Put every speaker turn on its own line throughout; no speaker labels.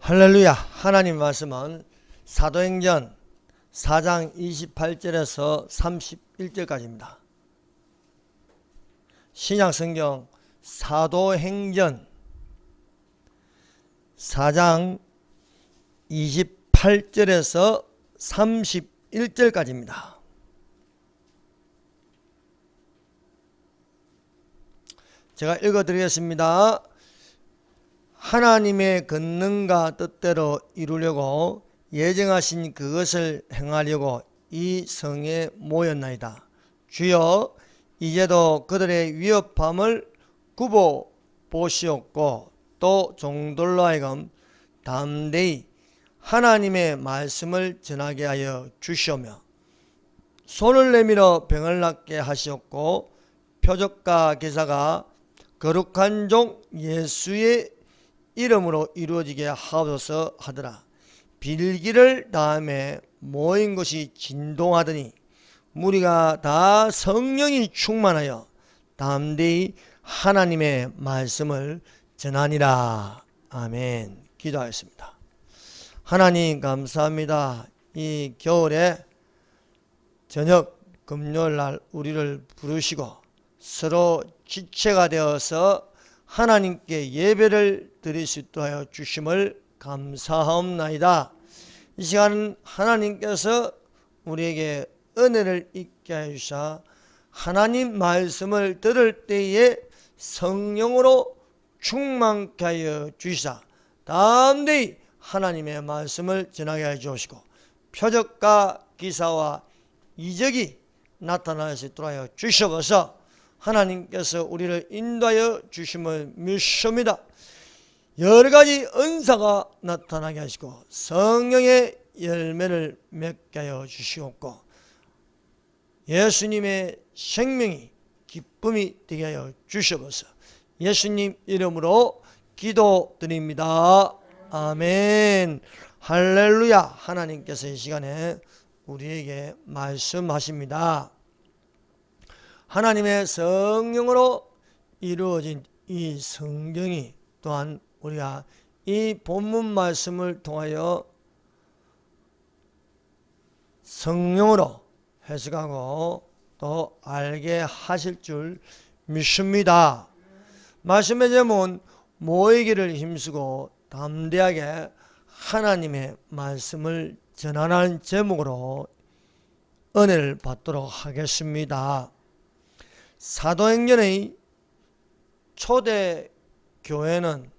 할렐루야. 하나님 말씀은 사도행전 4장 28절에서 31절까지입니다. 신약성경 사도행전 4장 28절에서 31절까지입니다. 제가 읽어드리겠습니다. 하나님의 권능과 뜻대로 이루려고 예정하신 그것을 행하려고 이 성에 모였나이다. 주여, 이제도 그들의 위협함을 굽어 보시옵고 또 종들로 하여금 담대히 하나님의 말씀을 전하게 하여 주시오며 손을 내밀어 병을 낫게 하시옵고 표적과 기사가 거룩한 종 예수의 이름으로 이루어지게 하옵소서 하더라. 빌기를 다음에 모인 것이 진동하더니 무리가 다 성령이 충만하여 담대히 하나님의 말씀을 전하니라. 아멘. 기도하겠습니다. 하나님 감사합니다. 이 겨울에 저녁 금요일날 우리를 부르시고 서로 지체가 되어서 하나님께 예배를 드릴 수 있도록 하여 주심을 감사하옵나이다. 이 시간은 하나님께서 우리에게 은혜를 있게 하여 주사 하나님 말씀을 들을 때에 성령으로 충만케 하여 주시사 담대히 하나님의 말씀을 전하게 하여 주시고 표적과 기사와 이적이 나타날 수 있도록 하여 주시옵소서. 하나님께서 우리를 인도하여 주심을 믿습니다. 여러가지 은사가 나타나게 하시고 성령의 열매를 맺게 하여 주시옵고 예수님의 생명이 기쁨이 되게 하여 주시옵소서. 예수님 이름으로 기도드립니다. 아멘. 할렐루야. 하나님께서 이 시간에 우리에게 말씀하십니다. 하나님의 성령으로 이루어진 이 성경이 또한 우리가 이 본문 말씀을 통하여 성령으로 해석하고 또 알게 하실 줄 믿습니다. 말씀의 제목은 모이기를 힘쓰고 담대하게 하나님의 말씀을 전하는 제목으로 은혜를 받도록 하겠습니다. 사도행전의 초대 교회는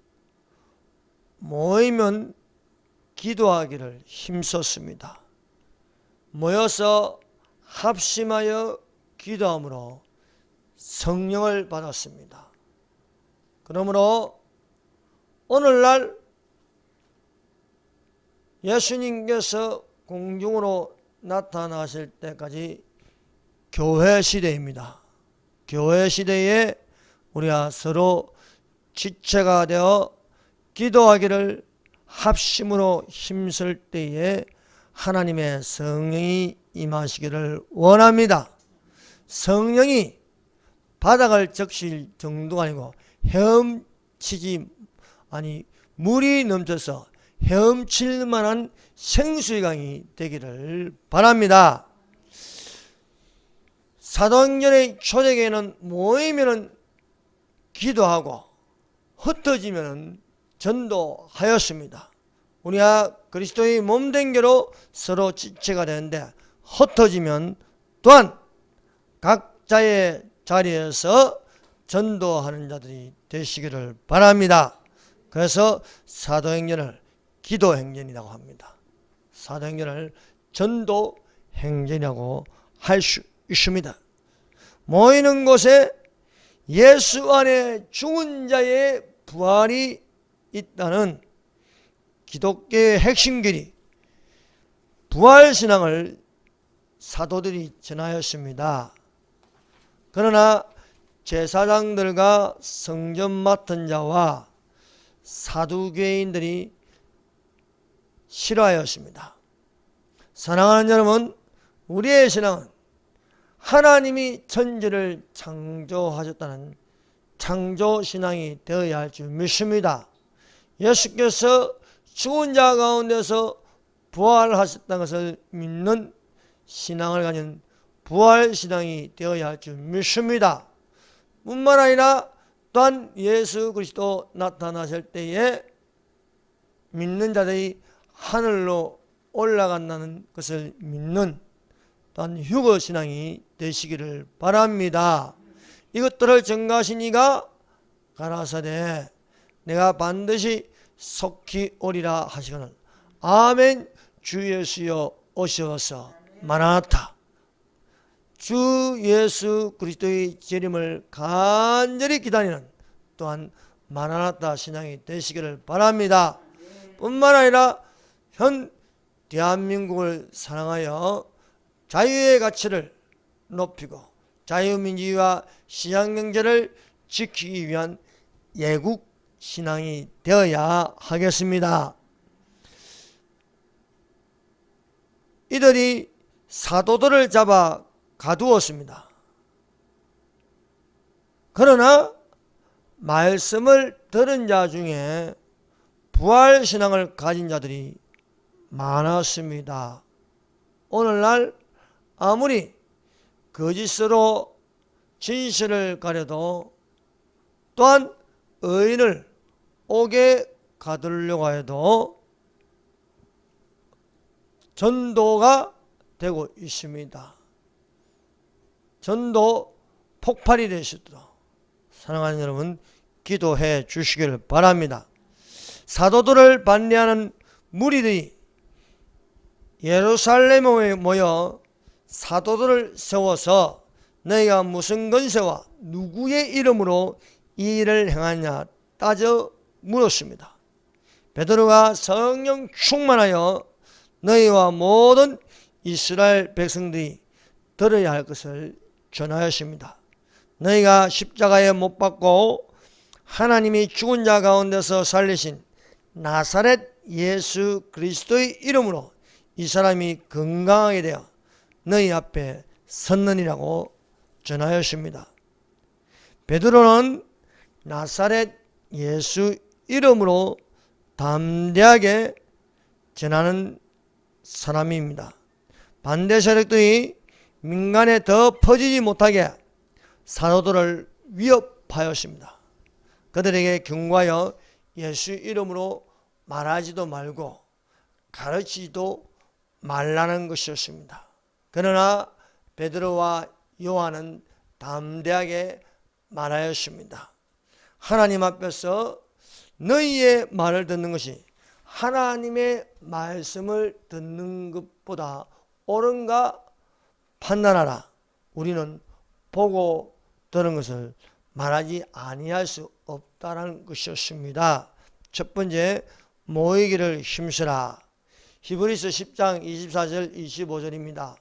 모이면 기도하기를 힘썼습니다. 모여서 합심하여 기도함으로 성령을 받았습니다. 그러므로 오늘날 예수님께서 공중으로 나타나실 때까지 교회 시대입니다. 교회 시대에 우리가 서로 지체가 되어 기도하기를 합심으로 힘쓸 때에 하나님의 성령이 임하시기를 원합니다. 성령이 바닥을 적실 정도가 아니고 헤엄치지 물이 넘쳐서 헤엄칠 만한 생수의 강이 되기를 바랍니다. 사도행전의 초대교회는 모이면은 기도하고 흩어지면은 전도하였습니다. 우리가 그리스도의 몸된 교로 서로 지체가 되는데 흩어지면 또한 각자의 자리에서 전도하는 자들이 되시기를 바랍니다. 그래서 사도행전을 기도행전이라고 합니다. 사도행전을 전도행전이라고 할 수 있습니다. 모이는 곳에 예수 안에 죽은 자의 부활이 있다는 기독교의 핵심교리 부활신앙을 사도들이 전하였습니다. 그러나 제사장들과 성전 맡은 자와 사두개인들이 싫어하였습니다. 사랑하는 여러분, 우리의 신앙은 하나님이 천지를 창조하셨다는 창조신앙이 되어야 할 줄 믿습니다. 예수께서 죽은 자 가운데서 부활하셨다는 것을 믿는 신앙을 가진 부활신앙이 되어야 할 줄 믿습니다. 뿐만 아니라 또한 예수 그리스도 나타나실 때에 믿는 자들이 하늘로 올라간다는 것을 믿는 또한 휴거신앙이 되시기를 바랍니다. 이것들을 증거하신 이가 가라사대 내가 반드시 속히 오리라 하시거늘 아멘. 주 예수여 오셔서 마라나타. 주 예수 그리스도의 재림을 간절히 기다리는 또한 마라나타 신앙이 되시기를 바랍니다. 뿐만 아니라 현 대한민국을 사랑하여 자유의 가치를 높이고 자유민주주의와 시장경제를 지키기 위한 애국 신앙이 되어야 하겠습니다. 이들이 사도들을 잡아 가두었습니다. 그러나 말씀을 들은 자 중에 부활신앙을 가진 자들이 많았습니다. 오늘날 아무리 거짓으로 진실을 가려도 또한 의인을 옥에 가두려고 해도 전도가 되고 있습니다. 전도 폭발이 될 수 있도록 사랑하는 여러분 기도해 주시기를 바랍니다. 사도들을 반대하는 무리들이 예루살렘에 모여 사도들을 세워서 너희가 무슨 권세와 누구의 이름으로 이 일을 행하냐 따져 물었습니다. 베드로가 성령 충만하여 너희와 모든 이스라엘 백성들이 들어야 할 것을 전하였습니다. 너희가 십자가에 못 박고 하나님이 죽은 자 가운데서 살리신 나사렛 예수 그리스도의 이름으로 이 사람이 건강하게 되어 너희 앞에 섰느니라고 전하였습니다. 베드로는 나사렛 예수 이름으로 담대하게 전하는 사람입니다. 반대 세력들이 민간에 더 퍼지지 못하게 사도들을 위협하였습니다. 그들에게 경고하여 예수 이름으로 말하지도 말고 가르치지도 말라는 것이었습니다. 그러나 베드로와 요한은 담대하게 말하였습니다. 하나님 앞에서 너희의 말을 듣는 것이 하나님의 말씀을 듣는 것보다 옳은가 판단하라. 우리는 보고 들은 것을 말하지 아니할 수 없다는 것이었습니다. 첫 번째, 모이기를 힘쓰라. 히브리서 10장 24절 25절입니다.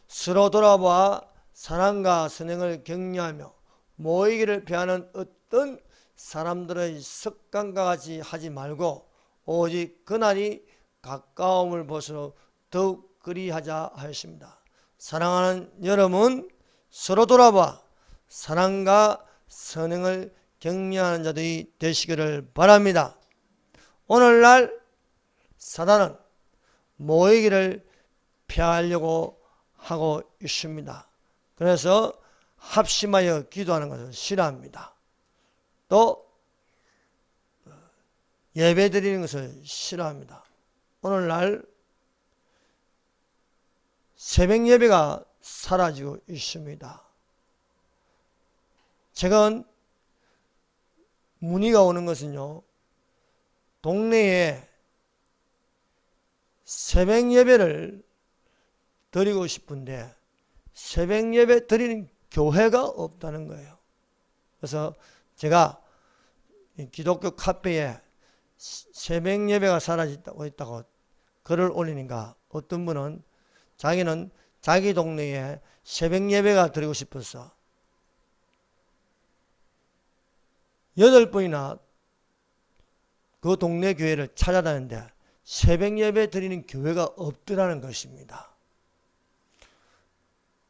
서로 돌아보아 사랑과 선행을 격려하며 모이기를 피하는 어떤 사람들의 습관과 같이 하지 말고 오직 그날이 가까움을 보수록 더욱 그리하자 하였습니다. 사랑하는 여러분, 서로 돌아봐 사랑과 선행을 격려하는 자들이 되시기를 바랍니다. 오늘날 사단은 모이기를 피하려고 하고 있습니다. 그래서 합심하여 기도하는 것을 싫어합니다. 또 예배 드리는 것을 싫어합니다. 오늘날 새벽 예배가 사라지고 있습니다. 최근 문의가 오는 것은요, 동네에 새벽 예배를 드리고 싶은데 새벽 예배 드리는 교회가 없다는 거예요. 그래서 제가 기독교 카페에 새벽 예배가 사라지고 있다고 글을 올리니까 어떤 분은 자기는 자기 동네에 새벽 예배가 드리고 싶어서 8번이나 그 동네 교회를 찾아다녔는데 새벽 예배 드리는 교회가 없더라는 것입니다.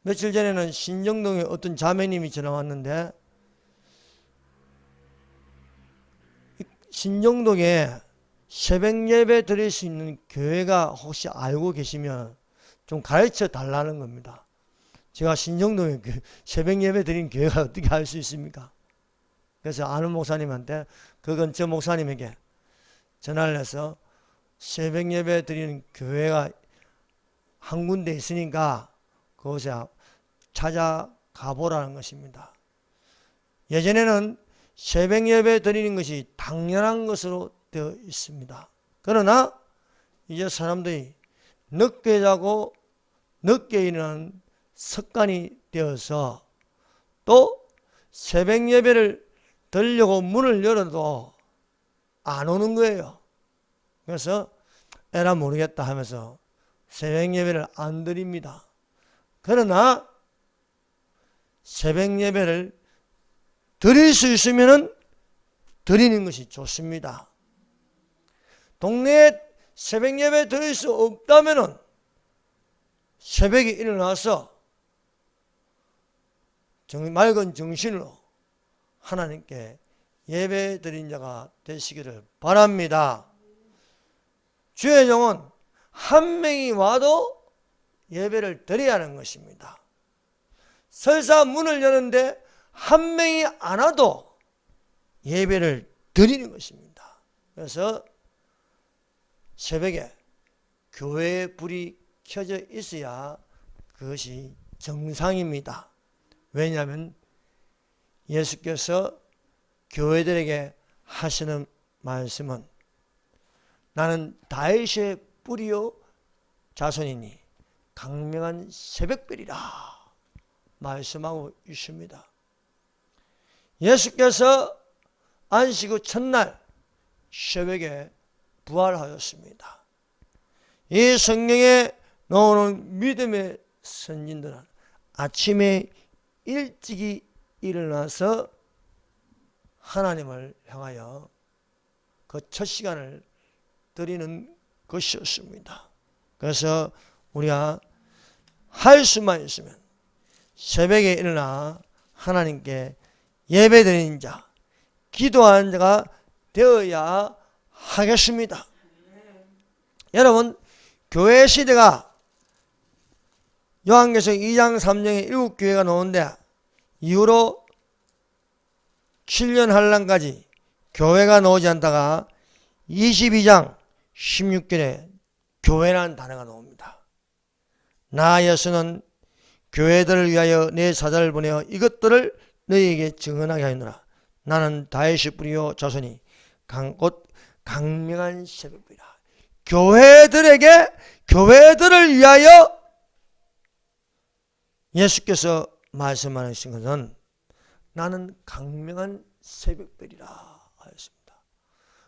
며칠 전에는 신정동에 어떤 자매님이 전화 왔는데 신정동에 새벽 예배 드릴 수 있는 교회가 혹시 알고 계시면 좀 가르쳐 달라는 겁니다. 제가 신정동에 새벽 예배 드린 교회가 어떻게 알 수 있습니까? 그래서 아는 목사님한테 그 근처 목사님에게 전화를 해서 새벽 예배 드리는 교회가 한 군데 있으니까 그곳에 찾아가 보라는 것입니다. 예전에는 새벽 예배 드리는 것이 당연한 것으로 되어 있습니다. 그러나 이제 사람들이 늦게 자고 늦게 일어나는 습관이 되어서 또 새벽 예배를 드리려고 문을 열어도 안 오는 거예요. 그래서 에라 모르겠다 하면서 새벽 예배를 안 드립니다. 그러나 새벽 예배를 드릴 수 있으면 드리는 것이 좋습니다. 동네에 새벽 예배 드릴 수 없다면 새벽에 일어나서 맑은 정신으로 하나님께 예배 드린 자가 되시기를 바랍니다. 주의 종은 한 명이 와도 예배를 드려야 하는 것입니다. 설사 문을 여는데 한 명이 안 와도 예배를 드리는 것입니다. 그래서 새벽에 교회의 불이 켜져 있어야 그것이 정상입니다. 왜냐하면 예수께서 교회들에게 하시는 말씀은 나는 다윗의 뿌리요 자손이니 강명한 새벽별이라 말씀하고 있습니다. 예수께서 안식 후 첫날 새벽에 부활하였습니다. 이 성경에 나오는 믿음의 선진들은 아침에 일찍이 일어나서 하나님을 향하여 그 첫 시간을 드리는 것이었습니다. 그래서 우리가 할 수만 있으면 새벽에 일어나 하나님께 예배드리는 자, 기도하는 자가 되어야 하겠습니다. 여러분, 교회 시대가 요한계시록 2장 3장에 7교회가 나오는데 이후로 7년 한란까지 교회가 나오지 않다가 22장 16절에 교회라는 단어가 나옵니다. 나 예수는 교회들을 위하여 내 사자를 보내어 이것들을 너희에게 증언하게 하였노라. 나는 다윗의 뿌리요 자손이 곧 강명한 새벽이라. 교회들을 위하여 예수께서 말씀하신 것은 나는 강명한 새벽별이라 하였습니다.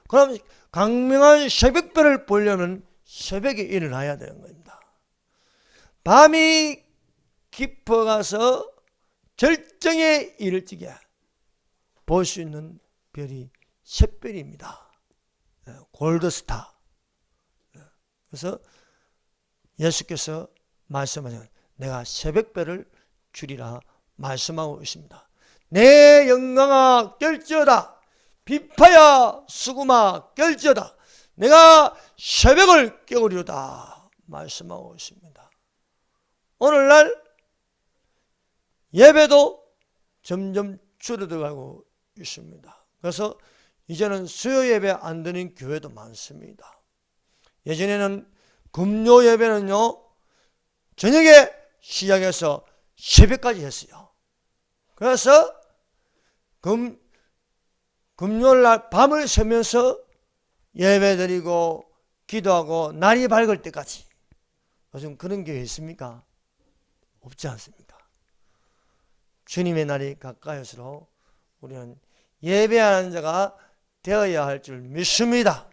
그럼 강명한 새벽별을 보려면 새벽에 일어나야 되는 겁니다. 밤이 깊어가서 절정에 이를 적에 볼 수 있는 별이 샛별입니다. 골드스타. 그래서 예수께서 말씀하신 내가 새벽별을 주리라 말씀하고 있습니다. 내 영광아 깰지어다. 비파야 수구마 깰지어다. 내가 새벽을 깨우리로다 말씀하고 있습니다. 오늘날 예배도 점점 줄어들어가고 있습니다. 그래서 이제는 수요 예배 안 드는 교회도 많습니다. 예전에는 금요 예배는요 저녁에 시작해서 새벽까지 했어요. 그래서 금요일날 밤을 새면서 예배드리고 기도하고 날이 밝을 때까지. 요즘 그런 교회 있습니까? 없지 않습니까? 주님의 날이 가까이올수록 우리는 예배하는 자가 되어야 할 줄 믿습니다.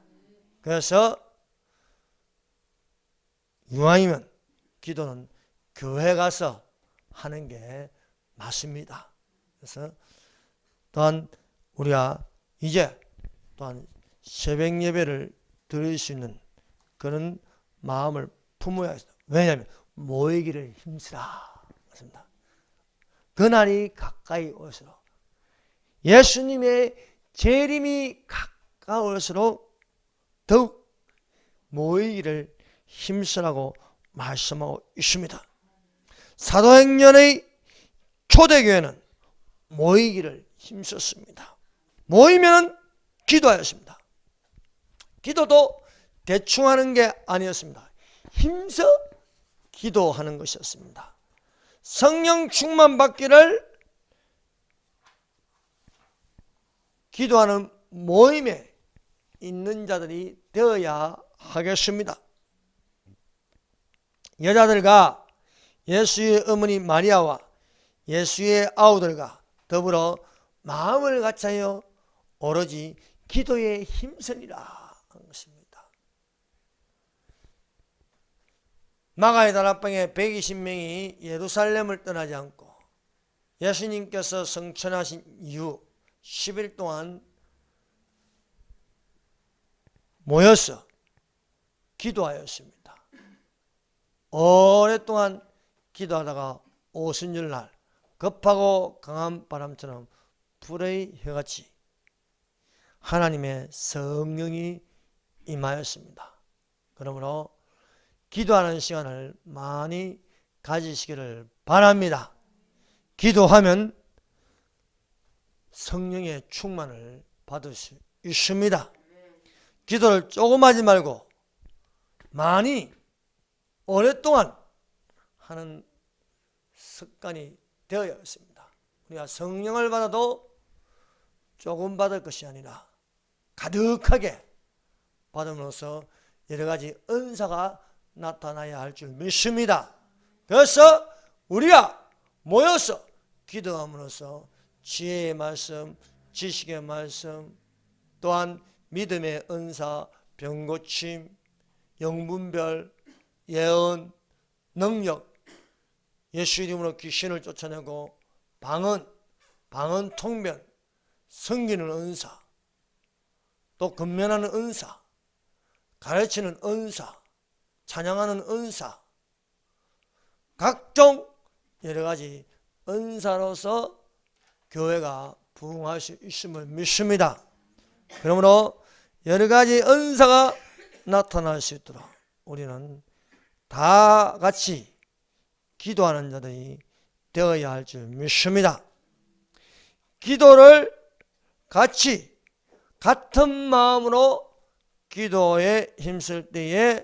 그래서 이왕이면 기도는 교회 가서 하는 게 맞습니다. 그래서 또한 우리가 이제 또한 새벽 예배를 드릴 수 있는 그런 마음을 품어야 합니다. 왜냐하면 모이기를 힘쓰라. 맞습니다. 그날이 가까이 올수록 예수님의 재림이 가까울수록 더욱 모이기를 힘쓰라고 말씀하고 있습니다. 사도행전의 초대교회는 모이기를 힘썼습니다. 모이면 기도하였습니다. 기도도 대충 하는 게 아니었습니다. 힘써 기도하는 것이었습니다. 성령 충만 받기를 기도하는 모임에 있는 자들이 되어야 하겠습니다. 여자들과 예수의 어머니 마리아와 예수의 아우들과 더불어 마음을 같이하여 오로지 기도에 힘쓰리라 하는 것입니다. 마가의 다락방에 120명이 예루살렘을 떠나지 않고 예수님께서 성천하신 이후 10일 동안 모여서 기도하였습니다. 오랫동안 기도하다가 오순절날 급하고 강한 바람처럼 불의 혀같이 하나님의 성령이 임하였습니다. 그러므로 기도하는 시간을 많이 가지시기를 바랍니다. 기도하면 성령의 충만을 받을 수 있습니다. 기도를 조금 하지 말고 많이 오랫동안 하는 습관이 되어야 했습니다. 우리가 성령을 받아도 조금 받을 것이 아니라 가득하게 받음으로써 여러 가지 은사가 나타나야 할 줄 믿습니다. 그래서 우리가 모여서 기도함으로써 지혜의 말씀, 지식의 말씀, 또한 믿음의 은사, 병고침, 영분별, 예언, 능력, 예수 이름으로 귀신을 쫓아내고 방언 통변, 섬기는 은사, 또 근면하는 은사, 가르치는 은사, 찬양하는 은사, 각종 여러 가지 은사로서 교회가 부흥할 수 있음을 믿습니다. 그러므로 여러 가지 은사가 나타날 수 있도록 우리는 다 같이 기도하는 자들이 되어야 할 줄 믿습니다. 기도를 같이 같은 마음으로 기도에 힘쓸 때에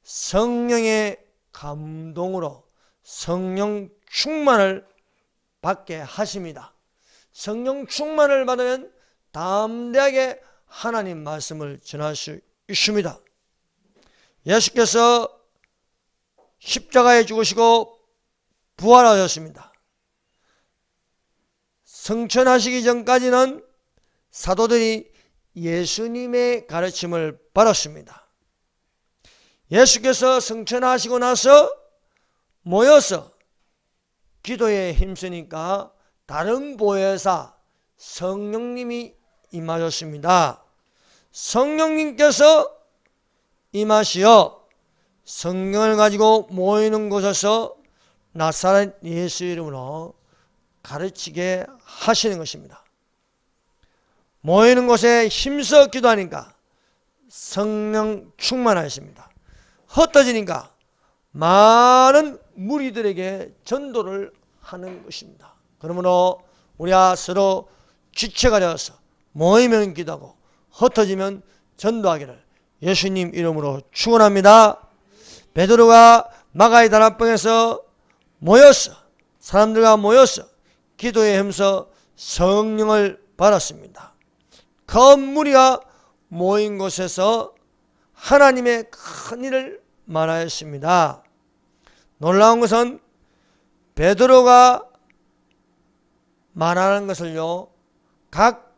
성령의 감동으로 성령 충만을 받게 하십니다. 성령 충만을 받으면 담대하게 하나님 말씀을 전할 수 있습니다. 예수께서 십자가에 죽으시고 부활하셨습니다. 성천하시기 전까지는 사도들이 예수님의 가르침을 받았습니다. 예수께서 성천하시고 나서 모여서 기도에 힘쓰니까 다른 보혜사 성령님이 임하셨습니다. 성령님께서 임하시어 성령을 가지고 모이는 곳에서 나사렛 예수 이름으로 가르치게 하시는 것입니다. 모이는 곳에 힘써 기도하니까 성령 충만하십니다. 흩어지니까 많은 무리들에게 전도를 하는 것입니다. 그러므로 우리가 서로 지체가 되어서 모이면 기도하고 흩어지면 전도하기를 예수님 이름으로 축원합니다. 베드로가 마가의 다락방에서 모여서 사람들과 모여서 기도에 힘써 성령을 받았습니다. 그 무리가 모인 곳에서 하나님의 큰 일을 말하였습니다. 놀라운 것은 베드로가 말하는 것을요, 각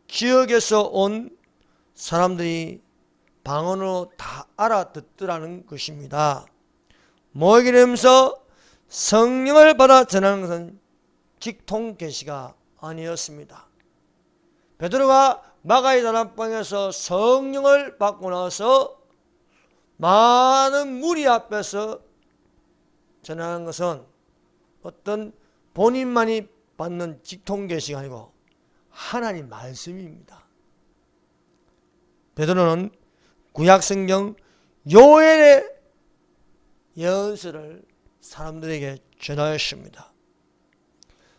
지역에서 온 사람들이 방언으로 다 알아듣더라는 것입니다. 모이기를 힘써 성령을 받아 전하는 것은 직통 계시가 아니었습니다. 베드로가 마가의 다락방에서 성령을 받고 나서 많은 무리 앞에서 전하는 것은 어떤 본인만이 받는 직통 계시가 아니고 하나님 말씀입니다. 베드로는 구약성경 요엘의 예언서를 사람들에게 전하였습니다.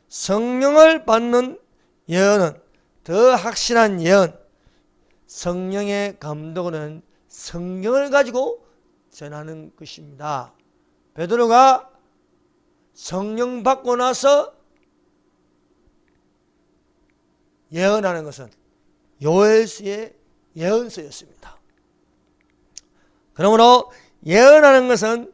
성령을 받는 예언은 더 확실한 예언, 성령의 감동은 성경을 가지고 전하는 것입니다. 베드로가 성령 받고 나서 예언하는 것은 요엘서의 예언서였습니다. 그러므로 예언하는 것은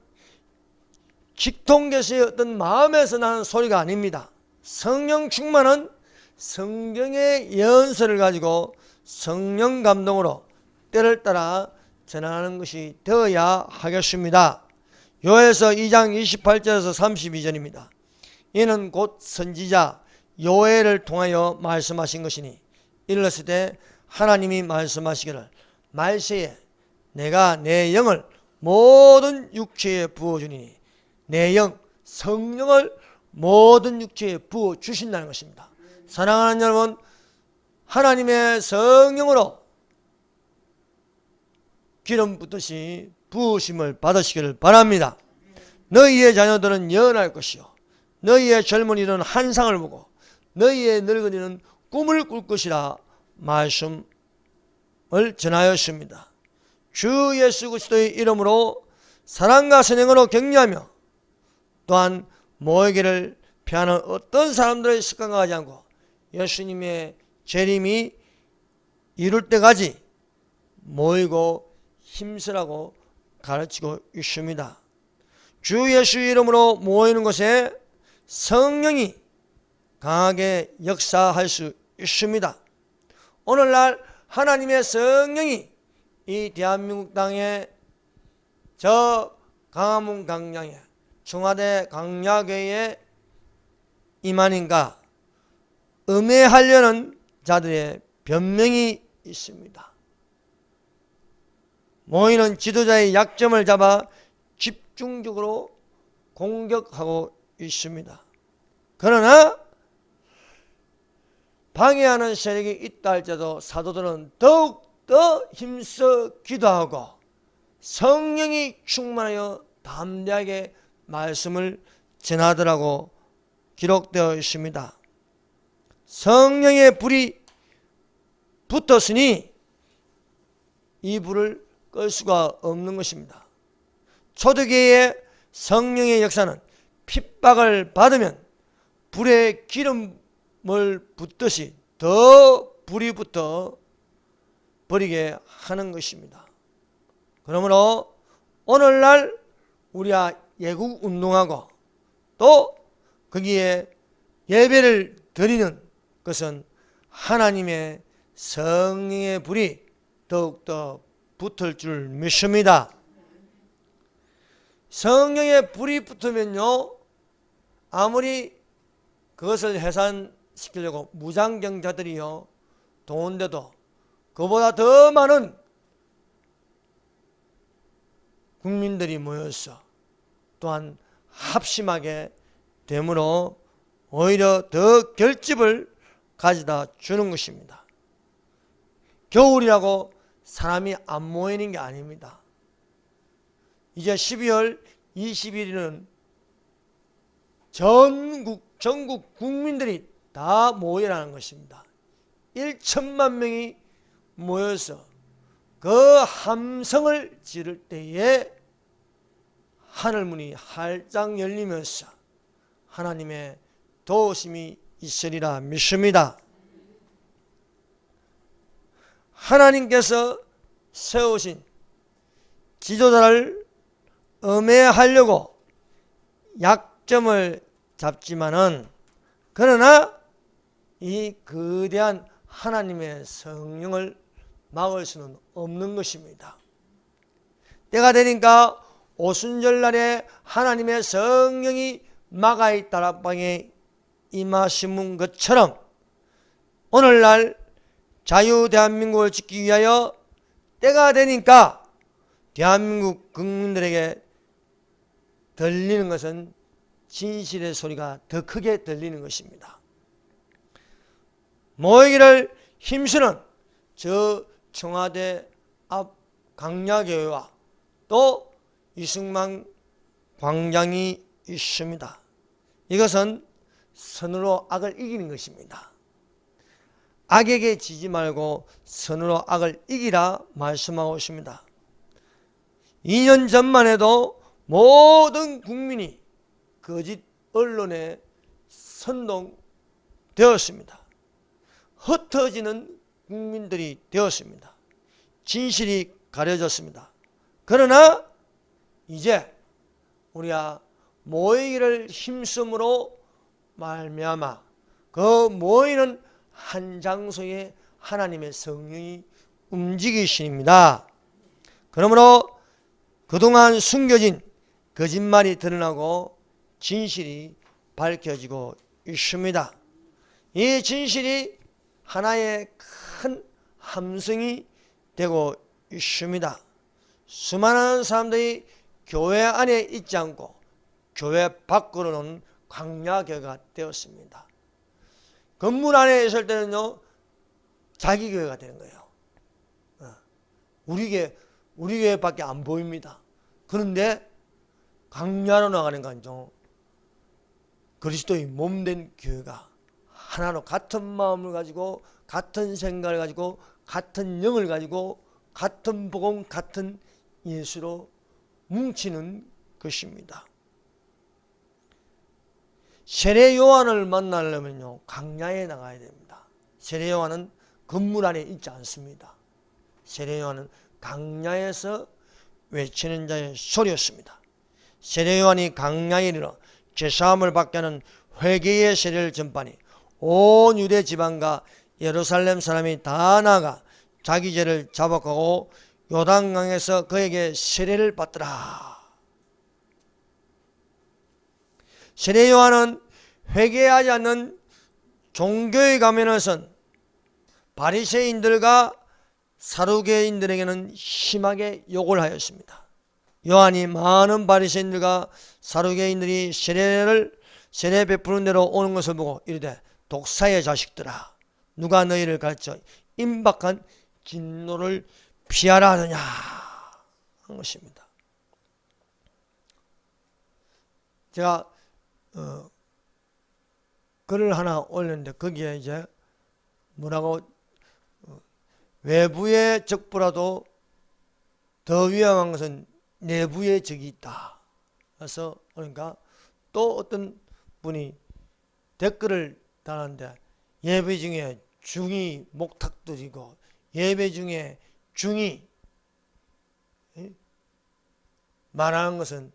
직통교수의 어떤 마음에서 나는 소리가 아닙니다. 성령 충만은 성경의 예언서를 가지고 성령 감동으로 때를 따라 전하는 것이 되어야 하겠습니다. 요엘서 2장 28절에서 32절입니다. 이는 곧 선지자 요엘을 통하여 말씀하신 것이니 이르렀을 때 하나님이 말씀하시기를 말세에 내가 내 영을 모든 육체에 부어주니 내 영, 성령을 모든 육체에 부어주신다는 것입니다. 사랑하는 여러분, 하나님의 성령으로 기름 붓듯이 부으심을 받으시기를 바랍니다. 너희의 자녀들은 예언할 것이요 너희의 젊은이는 환상을 보고 너희의 늙은이는 꿈을 꿀 것이라 말씀을 전하였습니다. 주 예수 그리스도의 이름으로 사랑과 선행으로 격려하며 또한 모이기를 피하는 어떤 사람들의 습관과 하지 않고 예수님의 재림이 이룰 때까지 모이고 힘쓰라고 가르치고 있습니다. 주 예수 이름으로 모이는 곳에 성령이 강하게 역사할 수 있습니다. 오늘날 하나님의 성령이 이 대한민국 땅에 저 강화문 강량에 청와대 강야교회에 임하는가 음해하려는 자들의 변명이 있습니다. 모이는 지도자의 약점을 잡아 집중적으로 공격하고 있습니다. 그러나 방해하는 세력이 있다 할지라도 사도들은 더욱더 힘써 기도하고 성령이 충만하여 담대하게 말씀을 전하더라고 기록되어 있습니다. 성령의 불이 붙었으니 이 불을 끌 수가 없는 것입니다. 초대교회의 성령의 역사는 핍박을 받으면 불에 기름을 붓듯이 더 불이 붙어 버리게 하는 것입니다. 그러므로 오늘날 우리가 예국 운동하고 또 거기에 예배를 드리는 것은 하나님의 성령의 불이 더욱더 붙을 줄 믿습니다. 성령의 불이 붙으면요 아무리 그것을 해산시키려고 무장경자들이요 도운데도 그보다 더 많은 국민들이 모여서 또한 합심하게 되므로 오히려 더 결집을 가져다 주는 것입니다. 겨울이라고 사람이 안 모이는 게 아닙니다. 이제 12월 20일에는 전국 국민들이 다 모이라는 것입니다. 1천만 명이 모여서 그 함성을 지를 때에 하늘문이 활짝 열리면서 하나님의 도우심이 있으리라 믿습니다. 하나님께서 세우신 지도자를 음해하려고 약점을 잡지만은 그러나 이 거대한 하나님의 성령을 막을 수는 없는 것입니다. 때가 되니까 오순절날에 하나님의 성령이 마가의 다락방에 임하신 것처럼 오늘날 자유 대한민국을 짓기 위하여 때가 되니까 대한민국 국민들에게 들리는 것은 진실의 소리가 더 크게 들리는 것입니다. 모이기를 힘쓰는 저 청와대 앞 강야교회와 또 이승만 광장이 있습니다. 이것은 선으로 악을 이기는 것입니다. 악에게 지지 말고 선으로 악을 이기라 말씀하고 있습니다. 2년 전만 해도 모든 국민이 거짓 언론에 선동되었습니다. 흩어지는 국민들이 되었습니다. 진실이 가려졌습니다. 그러나 이제 우리가 모이기를 힘쓰므로 말미암아 그 모이는 한 장소에 하나님의 성령이 움직이십니다. 그러므로 그동안 숨겨진 거짓말이 드러나고 진실이 밝혀지고 있습니다. 이 진실이 하나의 큰 함성이 되고 있습니다. 수많은 사람들이 교회 안에 있지 않고 교회 밖으로는 광야교회가 되었습니다. 건물 안에 있을 때는요, 자기 교회가 되는 거예요. 우리 교회밖에 안 보입니다. 그런데 광야로 나가는 건요, 그리스도의 몸된 교회가 하나로 같은 마음을 가지고 같은 생각을 가지고 같은 영을 가지고 같은 복음 같은 예수로 뭉치는 것입니다. 세례 요한을 만나려면요, 광야에 나가야 됩니다. 세례 요한은 건물 안에 있지 않습니다. 세례 요한은 광야에서 외치는 자의 소리였습니다. 세례 요한이 광야에 이르러 죄사함을 받게 하는 회개의 세례를 전파하니 온 유대 지방과 예루살렘 사람이 다 나아가 자기 죄를 자복하고 요단강에서 그에게 세례를 받더라. 세례 요한은 회개하지 않는 종교의 가면을 쓴 바리새인들과 사두개인들에게는 심하게 욕을 하였습니다. 요한이 많은 바리새인들과 사두개인들이 세례 베푸는 대로 오는 것을 보고 이르되 독사의 자식들아, 누가 너희를 가르쳐 임박한 진노를 피하라 하느냐 한 것입니다. 제가 글을 하나 올렸는데 거기에 이제 뭐라고 외부의 적보다도 더 위험한 것은 내부의 적이 있다. 그래서 그러니까 또 어떤 분이 댓글을 달았는데 예배 중에 중이 목탁 드리고 예배 중에 중이 말하는 것은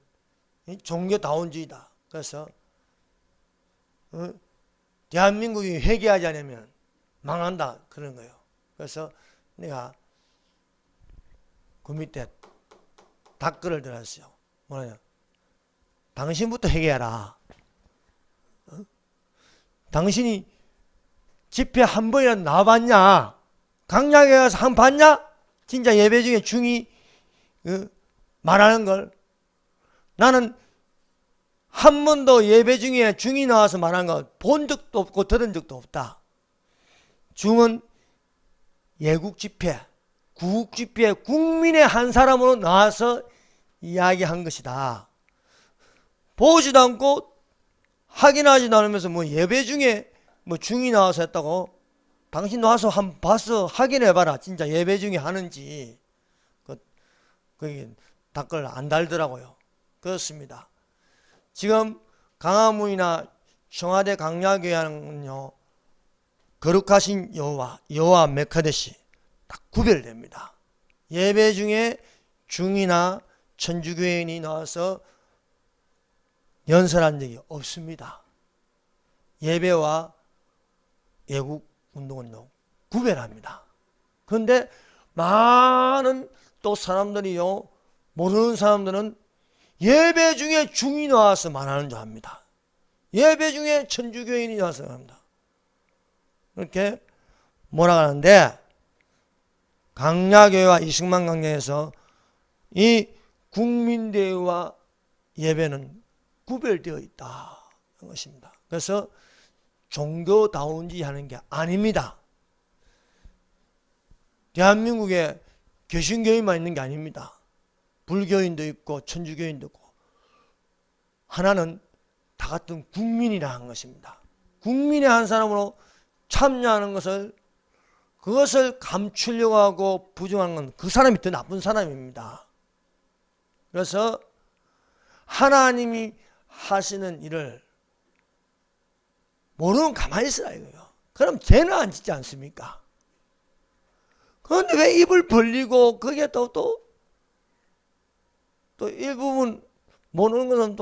종교다운주의다. 그래서 대한민국이 회개하지 않으면 망한다 그런 거예요. 그래서 내가 그 밑에 댓글을 달았어요. 뭐냐? 당신부터 회개하라. 당신이 집회 한 번이라도 나와봤냐? 강약에 가서 한 번 봤냐? 진짜 예배 중에 중이 말하는 걸. 나는 한 번도 예배 중에 중이 나와서 말하는 거 본 적도 없고 들은 적도 없다. 중은 예국 집회, 구국 집회, 국민의 한 사람으로 나와서 이야기한 것이다. 보지도 않고 확인하지도 않으면서 뭐 예배 중에 뭐 중이 나와서 했다고? 당신도 와서 한번 봐서 확인해봐라. 진짜 예배 중에 하는지. 거기 댓글 안 달더라고요. 그렇습니다. 지금 강화문이나 청와대 강야교회는요, 거룩하신 여호와 메카데시 딱 구별됩니다. 예배 중에 중이나 천주교인이 나와서 연설한 적이 없습니다. 예배와 예국 운동은요, 구별합니다. 그런데 많은 또 사람들이요, 모르는 사람들은 예배 중에 중이 나와서 말하는 줄 압니다. 예배 중에 천주교인이 나와서 합니다. 이렇게 몰아가는데, 강야교회와 이승만 강야에서 이 국민대회와 예배는 구별되어 있다 는 것입니다. 그래서 종교다운지 하는 게 아닙니다. 대한민국에 개신교인만 있는 게 아닙니다. 불교인도 있고 천주교인도 있고 하나는 다 같은 국민이라 한 것입니다. 국민의 한 사람으로 참여하는 그것을 감추려고 하고 부정하는 건 그 사람이 더 나쁜 사람입니다. 그래서 하나님이 하시는 일을 모르면 가만히 있으라 이거예요. 그럼 죄는 안 짓지 않습니까? 그런데 왜 입을 벌리고 그게 또 일부분 모르는 것은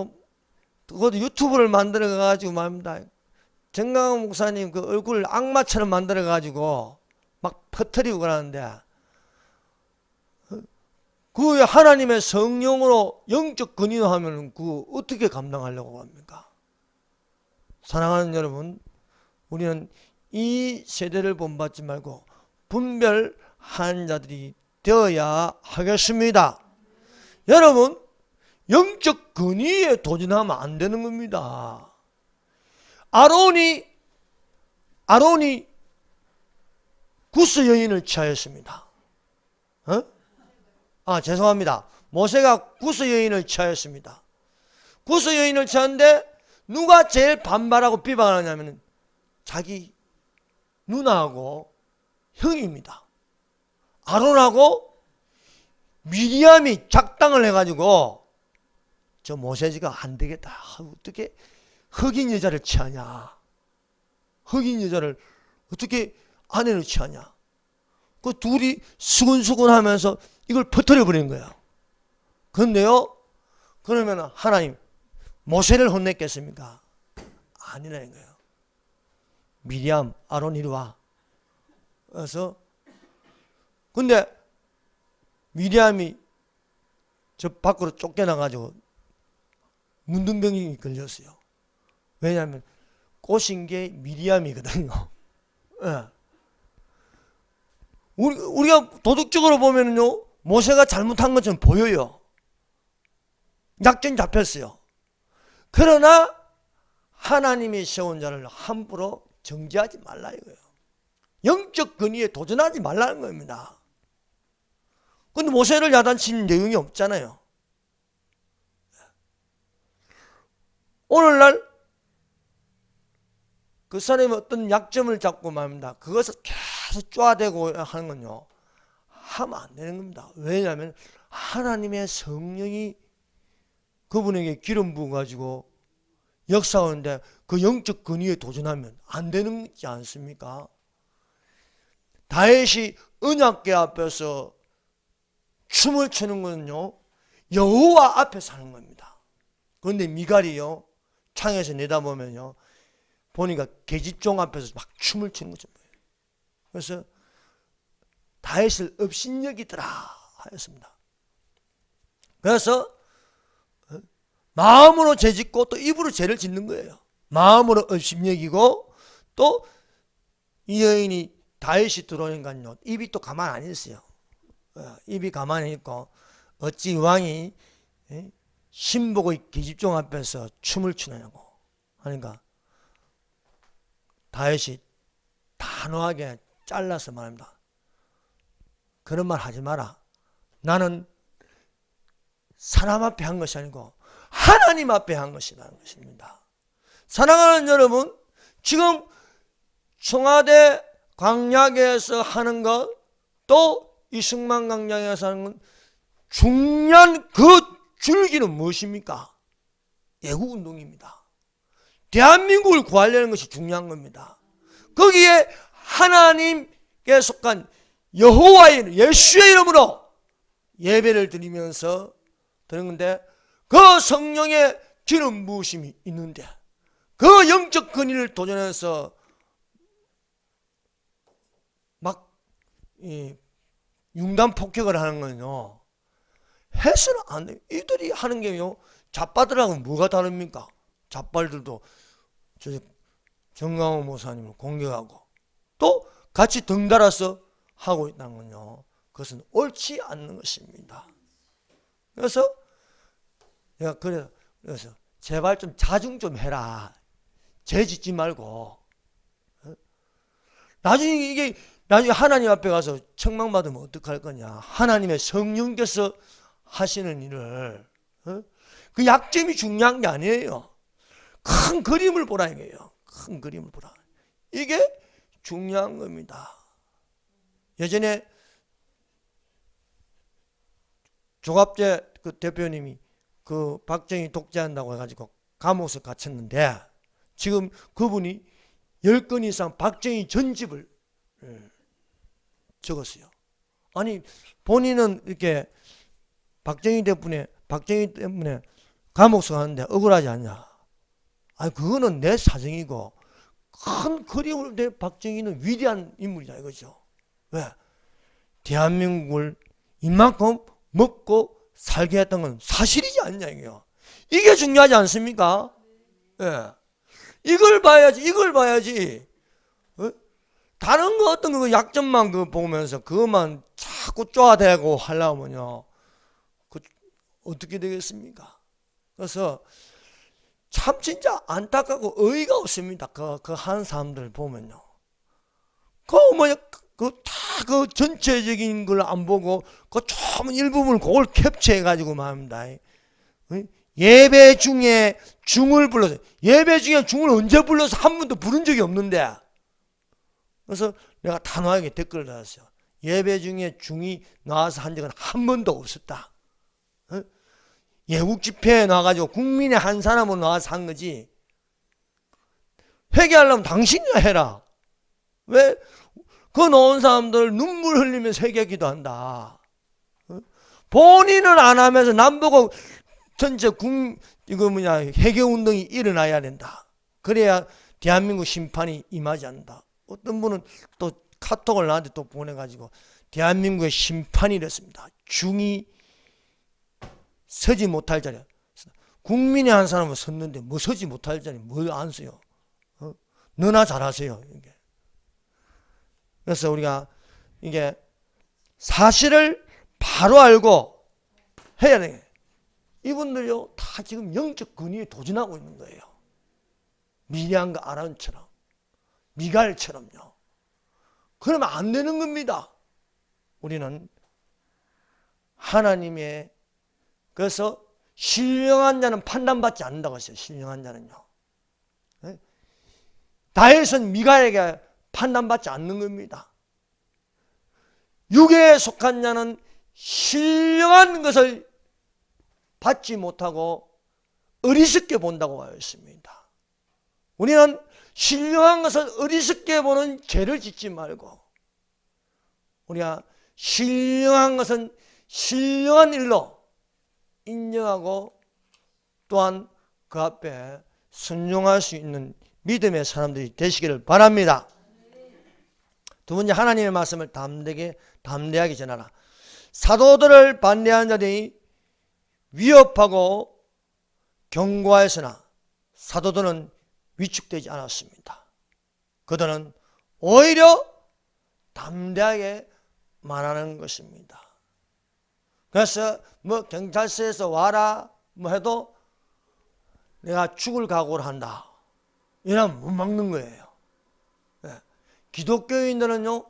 그것도 유튜브를 만들어 가지고 말입니다. 정강훈 목사님 그 얼굴을 악마처럼 만들어 가지고 막 퍼뜨리고 그러는데 그 하나님의 성령으로 영적 근위하면 그 어떻게 감당하려고 합니까? 사랑하는 여러분, 우리는 이 세대를 본받지 말고 분별하는 자들이 되어야 하겠습니다. 여러분, 영적 근위에 도전하면 안 되는 겁니다. 아론이 구스 여인을 취하였습니다. 죄송합니다. 모세가 구스 여인을 취하였습니다. 구스 여인을 취하는데 누가 제일 반발하고 비방하냐면 자기 누나하고 형입니다. 아론하고 미리암이 작당을 해가지고 저 모세지가 안 되겠다. 어떻게 흑인 여자를 취하냐. 흑인 여자를 어떻게 아내를 취하냐. 그 둘이 수근수근 하면서 이걸 퍼뜨려 버린 거예요. 그런데요, 그러면 하나님 모세를 혼냈겠습니까? 아니라는 거예요. 미리암, 아론 이리 와. 그래서 근데 미리암이 저 밖으로 쫓겨나가지고 문둥병이 걸렸어요. 왜냐하면 꼬신 게 미리암이거든요. 예. 우리가 도덕적으로 보면요, 모세가 잘못한 것처럼 보여요. 약점 잡혔어요. 그러나 하나님이 세운 자를 함부로 정죄하지 말라 이거예요. 영적 근위에 도전하지 말라는 겁니다. 근데 모세를 야단치는 내용이 없잖아요. 오늘날 그 사람이 어떤 약점을 잡고 말입니다. 그것을 계속 쪼아대고 하는 건요, 하면 안 되는 겁니다. 왜냐하면 하나님의 성령이 그분에게 기름 부어가지고 역사하는데 그 영적 근위에 도전하면 안 되는 지 않습니까? 다윗이 언약궤 앞에서 춤을 추는 것은요, 여호와 앞에서 하는 겁니다. 그런데 미갈이요, 창에서 내다보면요, 보니까 계집종 앞에서 막 춤을 추는 거죠. 그래서 다윗을 업신여기더라 하였습니다. 그래서 마음으로 죄짓고 또 입으로 죄를 짓는 거예요. 마음으로 업신여기고 또 이 여인이 다윗이 들어오니까요, 입이 또 가만 안 있어요. 입이 가만히 있고 어찌 왕이 신복의 계집종 앞에서 춤을 추느냐고 하니까 다윗이 단호하게 잘라서 말합니다. 그런 말 하지 마라. 나는 사람 앞에 한 것이 아니고 하나님 앞에 한 것이라는 것입니다. 사랑하는 여러분, 지금 청와대 광야에서 하는 것, 또 이승만 광야에서 하는 것, 중요한 그 줄기는 무엇입니까? 애국운동입니다. 대한민국을 구하려는 것이 중요한 겁니다. 거기에 하나님께 속한 여호와의 예수의 이름으로 예배를 드리면서 드는 건데, 그 성령의 기름 부으심이 있는데 그 영적 근위를 도전해서 막 융단 폭격을 하는 건요, 해서는 안 돼요. 이들이 하는 게요, 잡바들하고 뭐가 다릅니까? 잡발들도 정강훈 목사님을 공격하고 또 같이 덩달아서 하고 있다는 건요, 그것은 옳지 않는 것입니다. 그래서 내가 그래서 제발 좀 자중 좀 해라. 죄 짓지 말고. 나중에 이게 나중에 하나님 앞에 가서 책망받으면 어떡할 거냐. 하나님의 성령께서 하시는 일을, 그 약점이 중요한 게 아니에요. 큰 그림을 보라 이거예요. 큰 그림을 보라. 이게 중요한 겁니다. 예전에 조갑재 그 대표님이 그 박정희 독재한다고 해가지고 감옥에서 갇혔는데, 지금 그분이 10권 이상 박정희 전집을 적었어요. 아니, 본인은 이렇게 박정희 때문에 감옥에서 가는데 억울하지 않냐. 아니, 그거는 내 사정이고, 큰 그림을 내 박정희는 위대한 인물이다 이거죠. 왜? 대한민국을 이만큼 먹고 살게 했던 건 사실이지 않냐 이게요. 이게 중요하지 않습니까? 예. 이걸 봐야지. 다른 거 어떤 거 약점만 그 보면서 그것만 자꾸 쪼아대고 하려면요, 그 어떻게 되겠습니까? 그래서 참 진짜 안타깝고 어이가 없습니다. 그 한 사람들 보면요. 그 전체적인 걸 안 보고 그 좀 일부분을 그걸 캡처해가지고 말합니다. 예배 중에 중을 불러서, 예배 중에 중을 언제 불러서 한 번도 부른 적이 없는데, 그래서 내가 단호하게 댓글을 달았어요. 예배 중에 중이 나와서 한 적은 한 번도 없었다. 예국 집회에 나와가지고 국민의 한 사람으로 나와서 한 거지. 회개하려면 당신이 해라. 왜? 그 놓은 사람들 눈물 흘리면서 회개 기도한다. 본인은 안 하면서 남보고 전체 회개 운동이 일어나야 된다. 그래야 대한민국 심판이 임하지 않는다. 어떤 분은 또 카톡을 나한테 또 보내가지고 대한민국의 심판이 이랬습니다. 중이 서지 못할 자리에, 국민의 한 사람은 섰는데 뭐 서지 못할 자리에 뭘 안 서요. 너나 잘하세요. 이게. 그래서 우리가 이게 사실을 바로 알고 해야 돼. 이분들요 다 지금 영적 근위에 도전하고 있는 거예요. 미리암과 아론처럼, 미갈처럼요. 그러면 안 되는 겁니다. 우리는 하나님의, 그래서 신령한 자는 판단받지 않는다고 했어요. 신령한 자는요. 다윗은 미갈에게 판단받지 않는 겁니다. 육에 속한 자는 신령한 것을 받지 못하고 어리석게 본다고 하여 있습니다. 우리는 신령한 것을 어리석게 보는 죄를 짓지 말고, 우리가 신령한 것은 신령한 일로 인정하고 또한 그 앞에 순종할 수 있는 믿음의 사람들이 되시기를 바랍니다. 두 번째, 하나님의 말씀을 담대하게 전하라. 사도들을 반대한 자들이 위협하고 경고하였으나 사도들은 위축되지 않았습니다. 그들은 오히려 담대하게 말하는 것입니다. 그래서 뭐 경찰서에서 와라 뭐 해도 내가 죽을 각오를 한다, 이러면 못 막는 거예요. 기독교인들은요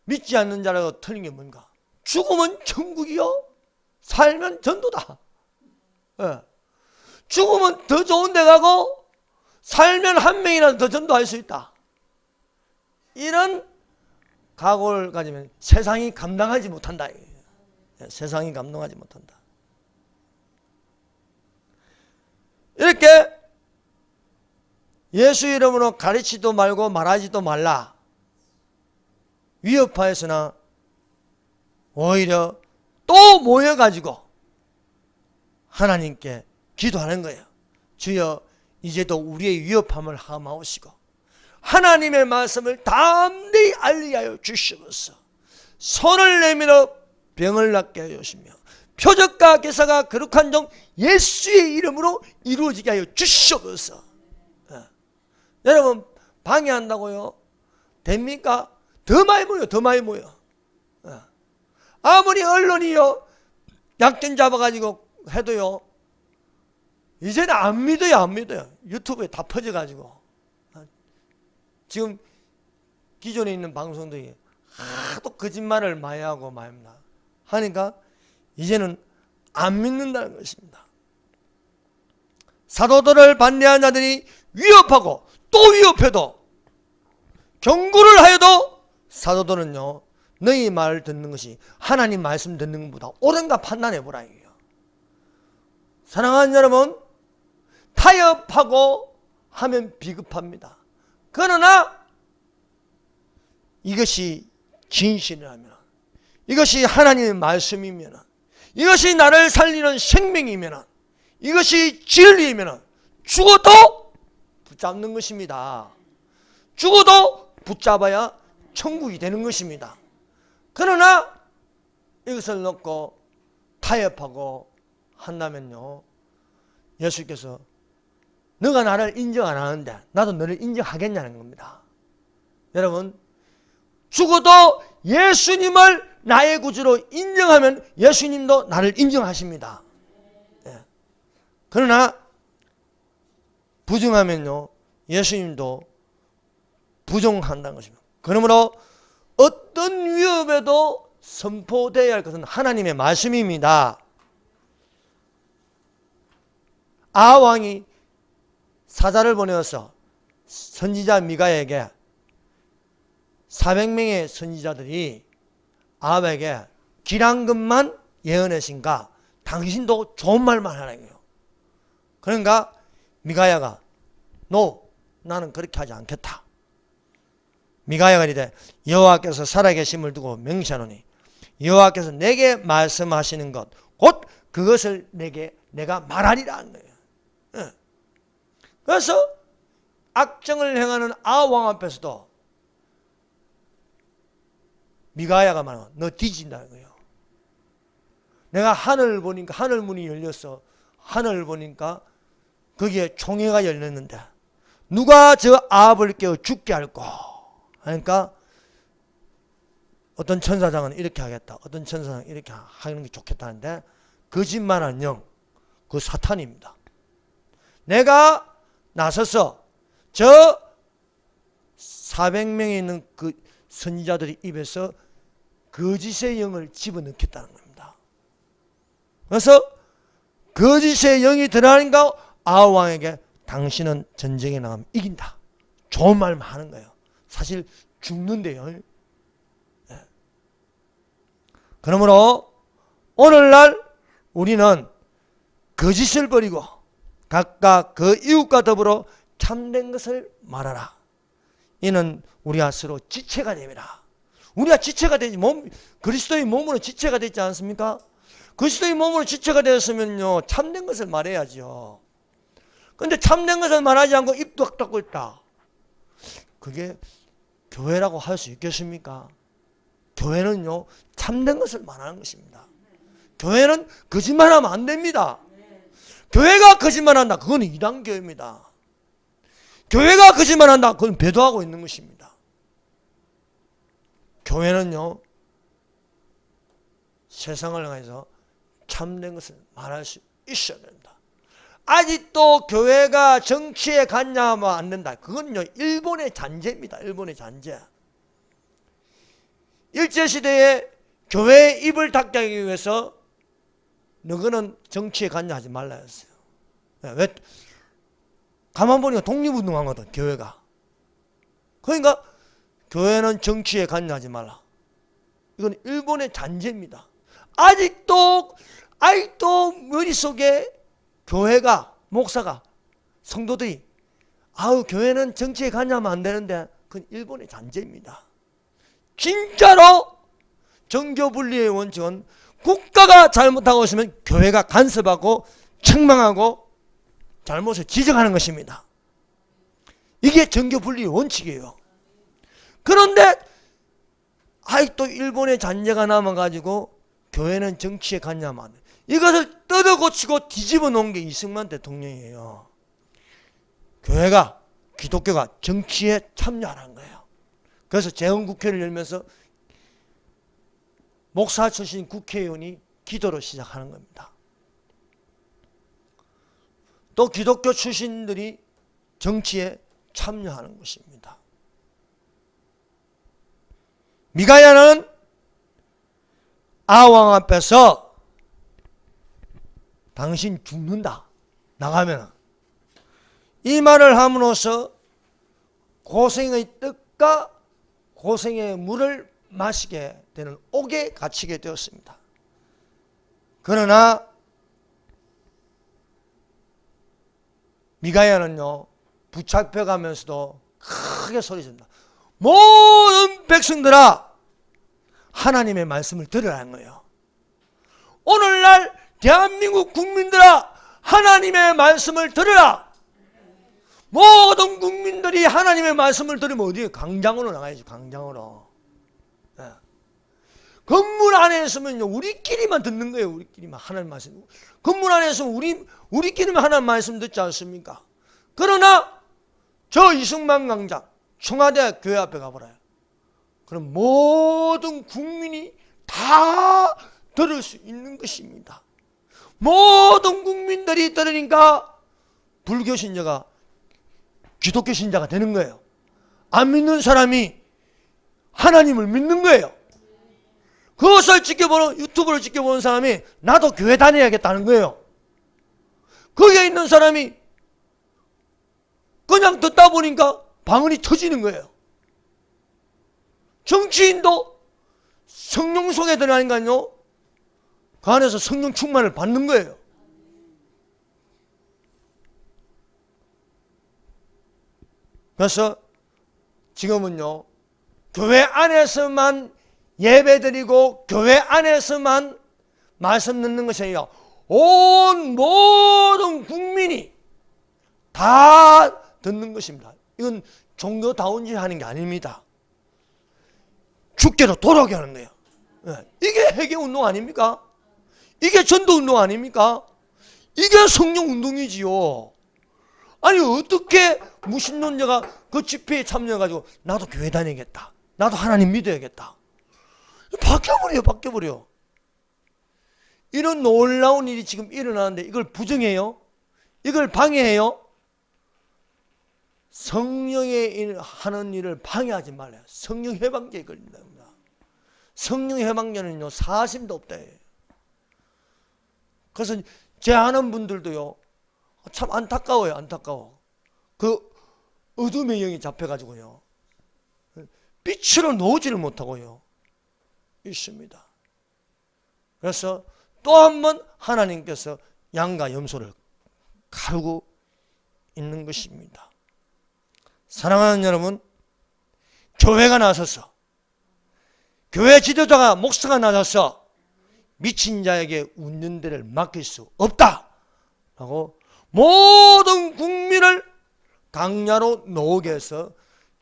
믿지 않는 자라고 틀린 게 뭔가? 죽으면 천국이요, 살면 전도다. 죽으면 더 좋은 데 가고 살면 한 명이라도 더 전도할 수 있다. 이런 각오를 가지면 세상이 감당하지 못한다. 세상이 감당하지 못한다. 이렇게 예수 이름으로 가르치도 말고 말하지도 말라 위협하였으나 오히려 또 모여가지고 하나님께 기도하는 거예요. 주여, 이제도 우리의 위협함을 함하옵시고 하나님의 말씀을 담대히 알리게 하여 주시옵소서. 손을 내밀어 병을 낫게 하여 주시며 표적과 기사가 거룩한 종 예수의 이름으로 이루어지게 하여 주시옵소서. 여러분, 방해한다고요? 됩니까? 더 많이 모여, 더 많이 모여. 아무리 언론이요 약점 잡아가지고 해도요 이제는 안 믿어요. 유튜브에 다 퍼져가지고 지금 기존에 있는 방송들이 하도 거짓말을 많이 하고 말입니다. 하니까 이제는 안 믿는다는 것입니다. 사도들을 반대한 자들이 위협하고 또 위협해도 경고를 하여도 사도들은요, 너희 말을 듣는 것이 하나님 말씀 듣는 것보다 옳은가 판단해 보라 이거예요. 사랑하는 여러분, 타협하고 하면 비겁합니다. 그러나 이것이 진실이라면, 이것이 하나님의 말씀이면, 이것이 나를 살리는 생명이면, 이것이 진리이면 죽어도 붙잡는 것입니다. 죽어도 붙잡아야 천국이 되는 것입니다. 그러나 이것을 놓고 타협하고 한다면요, 예수께서 너가 나를 인정 안 하는데 나도 너를 인정하겠냐는 겁니다. 여러분, 죽어도 예수님을 나의 구주로 인정하면 예수님도 나를 인정하십니다. 예. 그러나 부정하면요, 예수님도 부정한다는 것입니다. 그러므로 어떤 위협에도 선포되어야 할 것은 하나님의 말씀입니다. 아하왕이 사자를 보내어서 선지자 미가에게 400명의 선지자들이 아합에게 길한 것만 예언하신가? 당신도 좋은 말만 하라고요. 그러니까 미가야가 나는 그렇게 하지 않겠다. 미가야가 이르되 여호와께서 살아계심을 두고 맹세하노니 여호와께서 내게 말씀하시는 것 곧 그것을 내가 말하리라 한 거예요. 예. 그래서 악정을 행하는 아합 왕 앞에서도 미가야가 말하면 너 뒤진다는 거예요. 내가 하늘을 보니까 하늘 문이 열렸어. 하늘을 보니까 거기에 총회가 열렸는데 누가 저 아합을 깨워 죽게 할꼬? 하니까 어떤 천사장은 이렇게 하겠다. 어떤 천사장은 이렇게 하는 게 좋겠다는데 거짓말한 영, 그 사탄입니다. 내가 나서서 저 400명에 있는 그 선지자들의 입에서 거짓의 영을 집어넣겠다는 겁니다. 그래서 거짓의 영이 들어가니까 아합 왕에게 당신은 전쟁에 나가면 이긴다. 좋은 말만 하는 거예요. 사실 죽는데요. 네. 그러므로 오늘날 우리는 거짓을 버리고 각각 그 이웃과 더불어 참된 것을 말하라. 이는 우리가 서로 지체가 됩니다. 우리가 지체가 되지, 그리스도의 몸으로 지체가 되지 않습니까? 그리스도의 몸으로 지체가 되었으면요, 참된 것을 말해야죠. 근데 참된 것을 말하지 않고 입도 닫고 있다. 그게 교회라고 할 수 있겠습니까? 교회는요, 참된 것을 말하는 것입니다. 교회는 거짓말하면 안 됩니다. 교회가 거짓말한다, 그건 이단교회입니다. 교회가 거짓말한다, 그건 배도하고 있는 것입니다. 교회는요, 세상을 향해서 참된 것을 말할 수 있어야 된다. 아직도 교회가 정치에 관여하면 안 된다. 그건요, 일본의 잔재입니다. 일본의 잔재. 일제시대에 교회의 입을 닫게 하기 위해서 너희는 정치에 관여하지 말라 했어요. 왜? 가만 보니까 독립운동한 거든, 교회가. 그러니까 교회는 정치에 관여하지 말라. 이건 일본의 잔재입니다. 아직도 머릿속에 교회가, 목사가, 성도들이 교회는 정치에 관여하면 안 되는데 그건 일본의 잔재입니다. 진짜로 정교분리의 원칙은 국가가 잘못하고 있으면 교회가 간섭하고 책망하고 잘못을 지적하는 것입니다. 이게 정교분리의 원칙이에요. 그런데 아직도 일본의 잔재가 남아가지고 교회는 정치에 관여하면 안 돼. 이것을 뜯어고치고 뒤집어 놓은 게 이승만 대통령이에요. 교회가, 기독교가 정치에 참여하는 거예요. 그래서 재헌국회를 열면서 목사 출신 국회의원이 기도로 시작하는 겁니다. 또 기독교 출신들이 정치에 참여하는 것입니다. 미가야는 아왕 앞에서 당신 죽는다 나가면 이 말을 함으로써 고생의 뜻과 고생의 물을 마시게 되는 옥에 갇히게 되었습니다. 그러나 미가야는요 붙잡혀가면서도 크게 소리칩니다. 모든 백성들아 하나님의 말씀을 들으라는 거예요. 오늘날 대한민국 국민들아 하나님의 말씀을 들으라. 모든 국민들이 하나님의 말씀을 들으면 어디에 광장으로 나가야죠. 광장으로. 네. 건물 안에 있으면 우리끼리만 듣는 거예요. 우리끼리만 하나님 말씀. 건물 안에 있으면 우리끼리만 하나님 말씀 듣지 않습니까? 그러나 저 이승만 광장 청와대 교회 앞에 가보라요. 그럼 모든 국민이 다 들을 수 있는 것입니다. 모든 국민들이 들으니까 불교 신자가 기독교 신자가 되는 거예요. 안 믿는 사람이 하나님을 믿는 거예요. 그것을 지켜보는 유튜브를 지켜보는 사람이 나도 교회 다녀야겠다는 거예요. 거기에 있는 사람이 그냥 듣다 보니까 방언이 터지는 거예요. 정치인도 성령 속에 들어가니까요 그 안에서 성령 충만을 받는 거예요. 그래서 지금은요 교회 안에서만 예배드리고 교회 안에서만 말씀 듣는 것이 아니라 온 모든 국민이 다 듣는 것입니다. 이건 종교다운 짓 하는 게 아닙니다. 죽게도 돌아오게 하는 거예요. 이게 회개운동 아닙니까? 이게 전도운동 아닙니까? 이게 성령운동이지요. 아니 어떻게 무신론자가 그 집회에 참여해가지고 나도 교회 다니겠다, 나도 하나님 믿어야겠다, 바뀌어버려요. 바뀌어버려. 이런 놀라운 일이 지금 일어나는데 이걸 부정해요? 이걸 방해해요? 성령의 하는 일을 방해하지 말아요. 성령 해방제에 걸린다. 성령 해방제는요 사심도 없다. 그래서 제 아는 분들도요 참 안타까워요. 안타까워. 그 어둠의 영이 잡혀가지고요 빛으로 놓지를 못하고요 있습니다. 그래서 또 한 번 하나님께서 양과 염소를 가르고 있는 것입니다. 사랑하는 여러분, 교회가 나서서 교회 지도자가 목사가 나서서 미친 자에게 웃는 데를 맡길 수 없다라고 모든 국민을 강야로 놓게 해서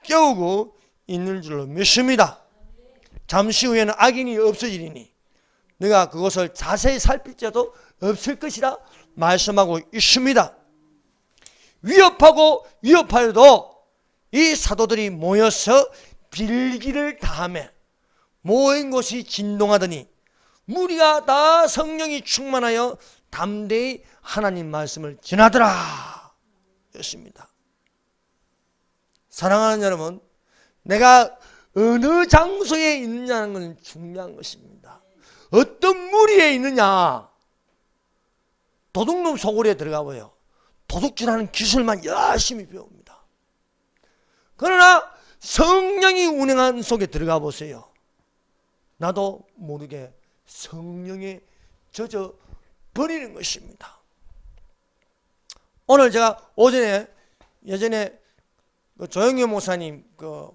깨우고 있는 줄로 믿습니다. 잠시 후에는 악인이 없어지리니 내가 그것을 자세히 살필지라도 없을 것이라 말씀하고 있습니다. 위협하고 위협하여도 이 사도들이 모여서 빌기를 다하며 모인 곳이 진동하더니 무리가 다 성령이 충만하여 담대히 하나님 말씀을 전하더라 였습니다. 사랑하는 여러분, 내가 어느 장소에 있느냐는 것은 중요한 것입니다. 어떤 무리에 있느냐. 도둑놈 소굴에 들어가 보여 도둑질하는 기술만 열심히 배웁니다. 그러나 성령이 운행하는 속에 들어가 보세요. 나도 모르게 성령에 젖어 버리는 것입니다. 오늘 제가 오전에 예전에 그 조영규 목사님 그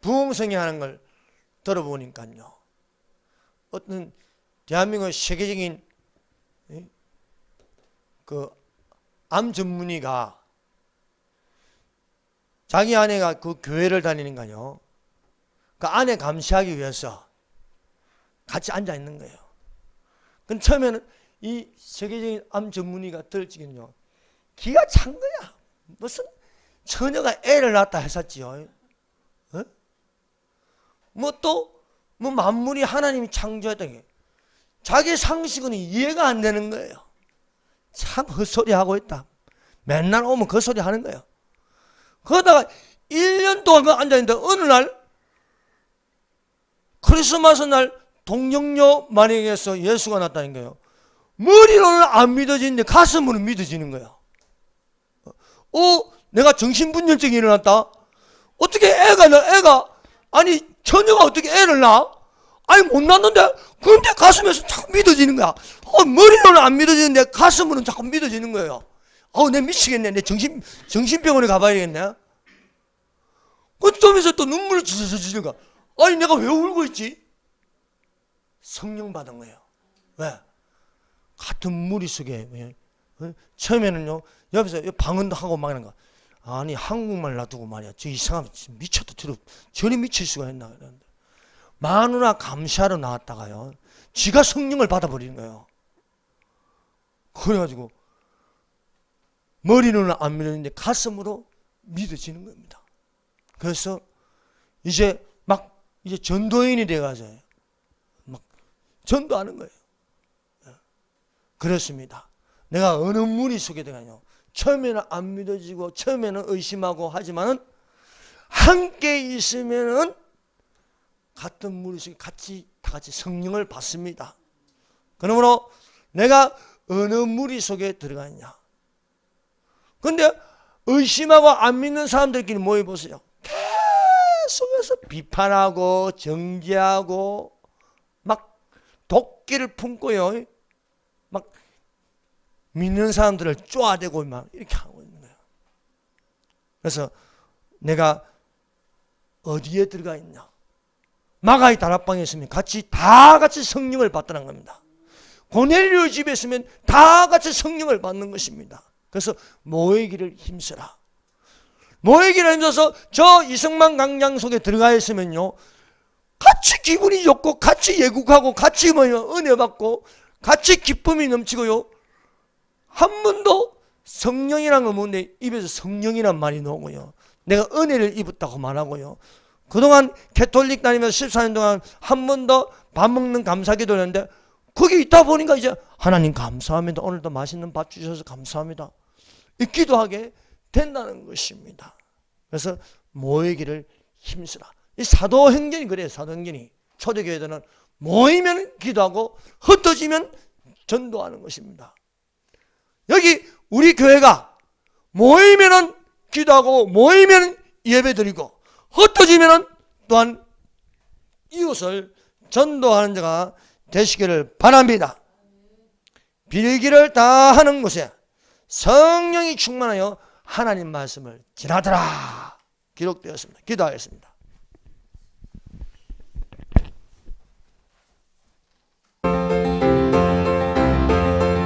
부흥성회 하는 걸 들어보니까요 어떤 대한민국 세계적인 그 암 전문의가 자기 아내가 그 교회를 다니는가요 그 아내 감시하기 위해서 같이 앉아 있는 거예요. 근데 처음에는 이 세계적인 암 전문의가 들지긴요 기가 찬 거야. 무슨 처녀가 애를 낳았다 했었지요. 어? 뭐 또 뭐 만물이 하나님이 창조했던 게 자기 상식은 이해가 안 되는 거예요. 참 헛소리 하고 있다. 맨날 오면 그 소리 하는 거예요. 그러다가 1년 동안 그 앉아있는데 어느 날 크리스마스 날 동정녀 마리아에게서 예수가 나타난 거예요. 머리로는 안 믿어지는데 가슴으로 믿어지는 거야. 내가 정신분열증이 일어났다. 어떻게 애가 아니 처녀가 어떻게 애를 낳아? 아니 못 낳는데 그런데 가슴에서 자꾸 믿어지는 거야. 머리로는 안 믿어지는데 가슴으로는 자꾸 믿어지는 거예요. 내 미치겠네. 내 정신병원에 가봐야겠네. 좀 있어 또 눈물을 지지는 거야. 아니 내가 왜 울고 있지? 성령 받은 거예요. 왜? 같은 무리 속에 처음에는요 옆에서 방언도 하고 막 이런 거. 아니 한국말 놔두고 말이야 저 이상하면 미쳤다 저리 미칠 수가 있나 그러는데 마누라 감시하러 나왔다가요 지가 성령을 받아버리는 거예요. 그래가지고 머리는 안 믿었는데 가슴으로 믿어지는 겁니다. 그래서 이제 전도인이 돼가지고 막 전도하는 거예요. 그렇습니다. 내가 어느 무리 속에 들어가요. 처음에는 안 믿어지고 처음에는 의심하고 하지만은 함께 있으면은 같은 무리 속에 다 같이 성령을 받습니다. 그러므로 내가 어느 무리 속에 들어가느냐. 그런데 의심하고 안 믿는 사람들끼리 모여보세요. 계속해서 비판하고 정죄하고 막 도끼를 품고요. 막 믿는 사람들을 쪼아대고 막 이렇게 하고 있는 거예요. 그래서 내가 어디에 들어가 있냐. 마가의 다락방에 있으면 다 같이 성령을 받더란 겁니다. 고넬료 집에 있으면 다 같이 성령을 받는 것입니다. 그래서 모이기를 힘쓰라. 모이기를 힘써서 저 이성만 광장 속에 들어가 있으면요 같이 기분이 좋고 같이 예국하고 같이 은혜 받고 같이 기쁨이 넘치고요 한 번도 성령이라는 걸 모르는데 입에서 성령이란 말이 나오고요 내가 은혜를 입었다고 말하고요 그동안 캐톨릭 다니면서 14년 동안 한 번도 밥 먹는 감사기도를 했는데 거기 있다 보니까 이제 하나님 감사합니다. 오늘도 맛있는 밥 주셔서 감사합니다. 이 기도하게 된다는 것입니다. 그래서 모이기를 힘쓰라. 이 사도행전이 그래요. 사도행전이 초대교회들은 모이면 기도하고 흩어지면 전도하는 것입니다. 여기 우리 교회가 모이면은 기도하고 모이면 예배드리고 흩어지면은 또한 이웃을 전도하는 자가 되시기를 바랍니다. 빌기를 다하는 곳에 성령이 충만하여 하나님 말씀을 전하더라 기록되었습니다. 기도하겠습니다.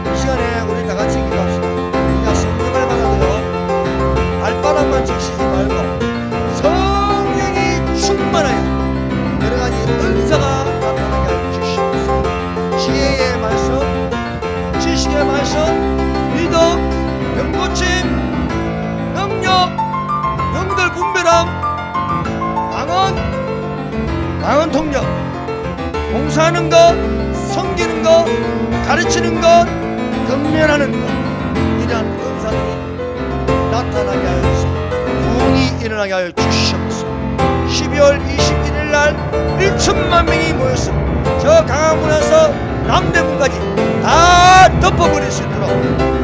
이 시간에 우리 다 같이 기도합시다. 그냥 성령을 받아들여 발바닥만 적시지 말고 성령이 충만하여 여러 가지 은사가 나타나게 하여 주시옵소서. 지혜의 말씀, 지식의 말씀, 믿음, 병고침, 능력, 영들 분별함, 방언 통역, 봉사하는 것, 섬기는 것, 가르치는 것, 권면하는 것, 이러한 은사들이 나타나게 하여 주시옵소서. 부흥이 일어나게 하여 주시옵소서. 12월 21일 날 1천만 명이 모였습니다. 저 강화문에서 남대문까지 다 덮어버릴 수 있도록